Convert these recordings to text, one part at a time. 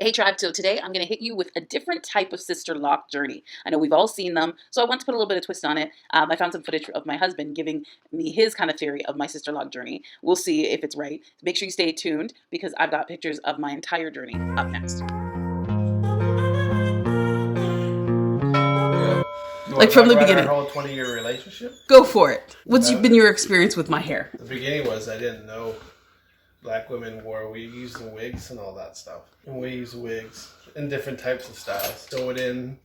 Hey Tribe, so today I'm going to hit you with a different type of sister lock journey. I know we've all seen them, so I want to put a little bit of twist on it. I found some footage of my husband giving me his kind of theory of my sister lock journey. We'll see if it's right. Make sure you stay tuned because I've got pictures of my entire journey up next. Like from the beginning. Our whole 20-year relationship? Go for it. What's been your experience with my hair? The beginning was I didn't know black women wore weaves and wigs and all that stuff. And we use wigs in different types of styles. Sew it in,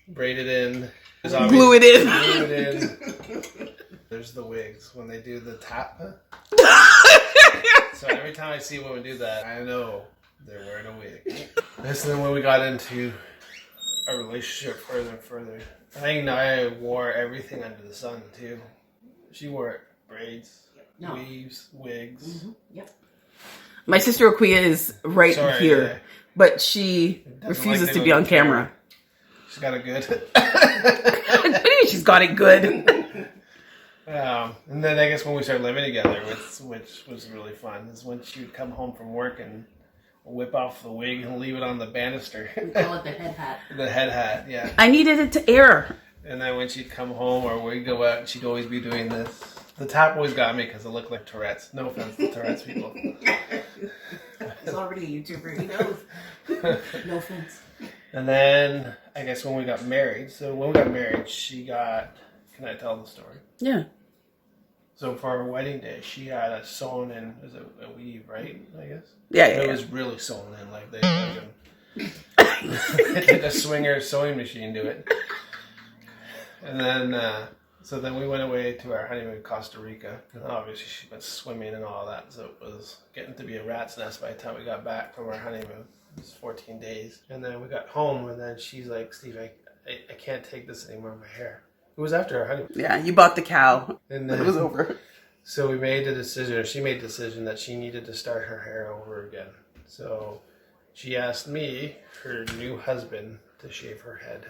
braid it in, glue it in. Glue it in. There's the wigs when they do the tap. So every time I see a woman do that, I know they're wearing a wig. And then when we got into our relationship further and further, I think Nya wore everything under the sun too. She wore braids. No. Weaves, wigs. Mm-hmm. Yep. My sister Aquia is here, but she refuses to be on camera. She's got it good. She's got it good. And then I guess when we started living together, which was really fun, is when she would come home from work and whip off the wig and leave it on the banister. We call it the head hat. The head hat, yeah. I needed it to air. And then when she'd come home or we'd go out, she'd always be doing this. The tap always got me because it looked like Tourette's. No offense to Tourette's people. He's already a YouTuber. He knows. No offense. And then I guess when we got married. So when we got married, she got. Can I tell the story? Yeah. So for our wedding day, she had a sewn in. Was it a weave, right? I guess. Yeah. It was really sewn in, like they took a swinger sewing machine to it. And then. So then we went away to our honeymoon in Costa Rica. And obviously she went swimming and all that. So it was getting to be a rat's nest by the time we got back from our honeymoon. It was 14 days. And then we got home and then she's like, Steve, I can't take this anymore, my hair. It was after our honeymoon. Yeah, you bought the cow. And then it was over. So we made the decision, or she made the decision that she needed to start her hair over again. So she asked me, her new husband, to shave her head.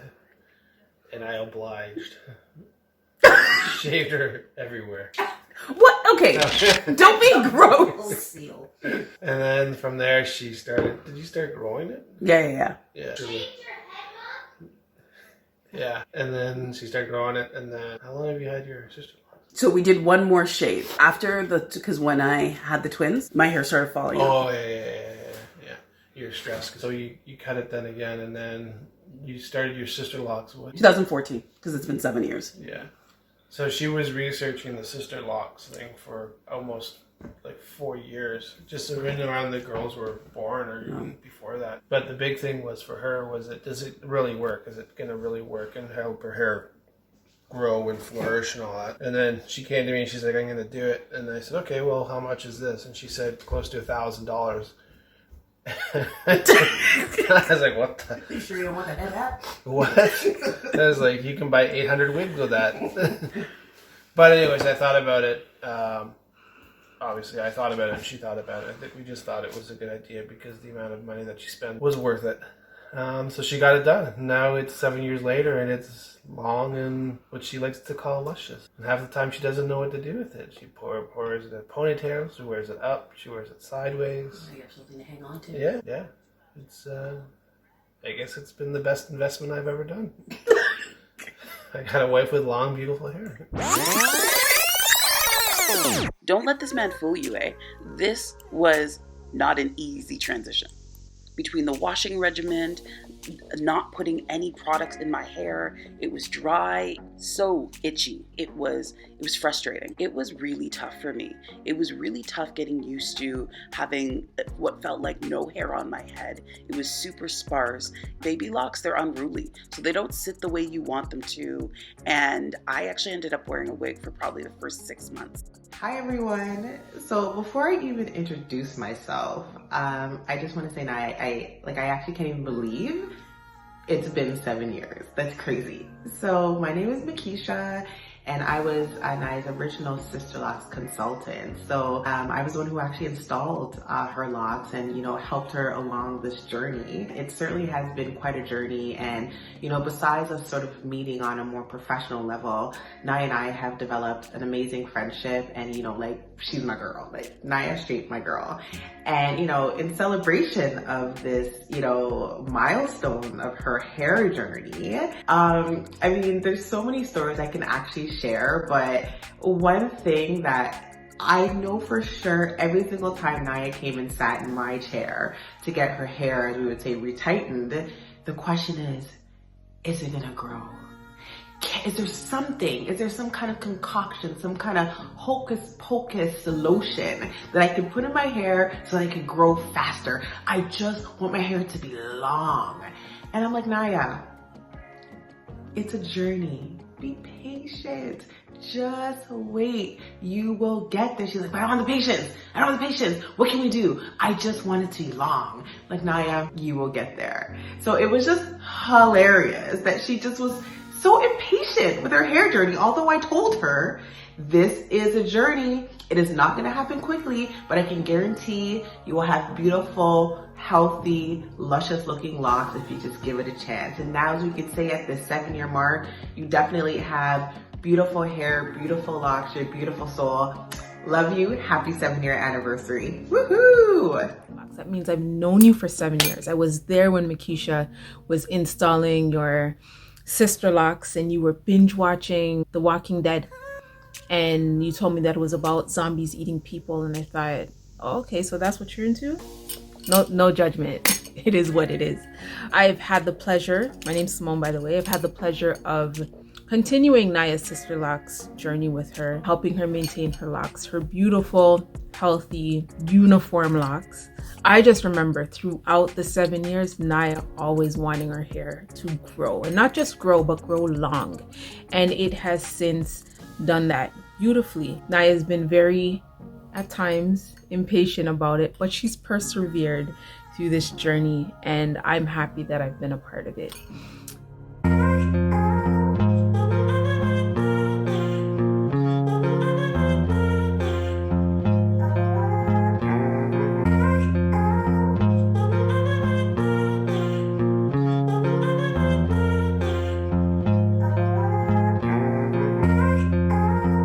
And I obliged. Shaved her everywhere. What? Okay. Don't be gross. And then from there she started. Did you start growing it? Yeah. Yeah. And then she started growing it. And then how long have you had your sister? So we did one more shave after because when I had the twins, my hair started falling out. Oh yeah. You're stressed. So you cut it then again, and then you started your Sisterlocks. What? 2014, because it's been 7 years. Yeah. So she was researching the Sisterlocks thing for almost like 4 years, just around the girls were born or even before that. But the big thing was for her was does it really work? Is it going to really work and help her hair grow and flourish and all that? And then she came to me and she's like, I'm going to do it. And I said, okay, well, how much is this? And she said close to $1,000. I was like, what the? You sure you don't want the head hat? What? I was like, you can buy 800 wigs with that. But anyways, I thought about it. Obviously, I thought about it and she thought about it. I think we just thought it was a good idea because the amount of money that she spent was worth it. So she got it done. Now it's 7 years later and it's long and what she likes to call luscious. And half the time she doesn't know what to do with it. She pours it in ponytails, she wears it up, she wears it sideways. You have something to hang on to. Yeah. It's, I guess it's been the best investment I've ever done. I got a wife with long, beautiful hair. Don't let this man fool you, eh? This was not an easy transition. Between the washing regimen, not putting any products in my hair, it was dry, so itchy. It was frustrating. It was really tough for me. It was really tough getting used to having what felt like no hair on my head. It was super sparse. Baby locks, they're unruly, so they don't sit the way you want them to. And I actually ended up wearing a wig for probably the first 6 months. Hi everyone. So before I even introduce myself, I just want to say now I actually can't even believe it's been 7 years. That's crazy. So my name is Makisha and I was Nya's original Sisterlocks consultant. So I was the one who actually installed her locks and, you know, helped her along this journey. It certainly has been quite a journey, and, you know, besides us sort of meeting on a more professional level, Nya and I have developed an amazing friendship, and, you know, like she's my girl. Like, Nya straight my girl. And, you know, in celebration of this, you know, milestone of her hair journey, I mean, there's so many stories I can actually share, but one thing that I know for sure, every single time Nya came and sat in my chair to get her hair, as we would say, retightened, the question is it gonna grow? Is there some kind of concoction, some kind of hocus pocus lotion that I can put in my hair so that I can grow faster? I just want my hair to be long. And I'm like, Nya, it's a journey. Be patient. Just wait. You will get there. She's like, but I don't have the patience. I don't have the patience. What can we do? I just want it to be long. Like, Nya, you will get there. So it was just hilarious that she just was so impatient with her hair journey. Although I told her, this is a journey. It is not going to happen quickly, but I can guarantee you will have beautiful, healthy, luscious looking locks if you just give it a chance. And now, as we could say, at the 7-year mark, you definitely have beautiful hair, beautiful locks, your beautiful soul. Love you. Happy 7-year anniversary. Woohoo! That means I've known you for 7 years. I was there when Makisha was installing your Sisterlocks and you were binge watching The Walking Dead. And you told me that it was about zombies eating people. And I thought, oh, okay, so that's what you're into? No judgment. It is what it is. I've had the pleasure, my name's Simone, by the way. I've had the pleasure of continuing Nya's Sisterlocks journey with her, helping her maintain her locks, her beautiful, healthy, uniform locks. I just remember throughout the 7 years, Nya always wanting her hair to grow, and not just grow, but grow long. And it has since done that beautifully. Nya has been very, at times, impatient about it, but she's persevered through this journey, and I'm happy that I've been a part of it.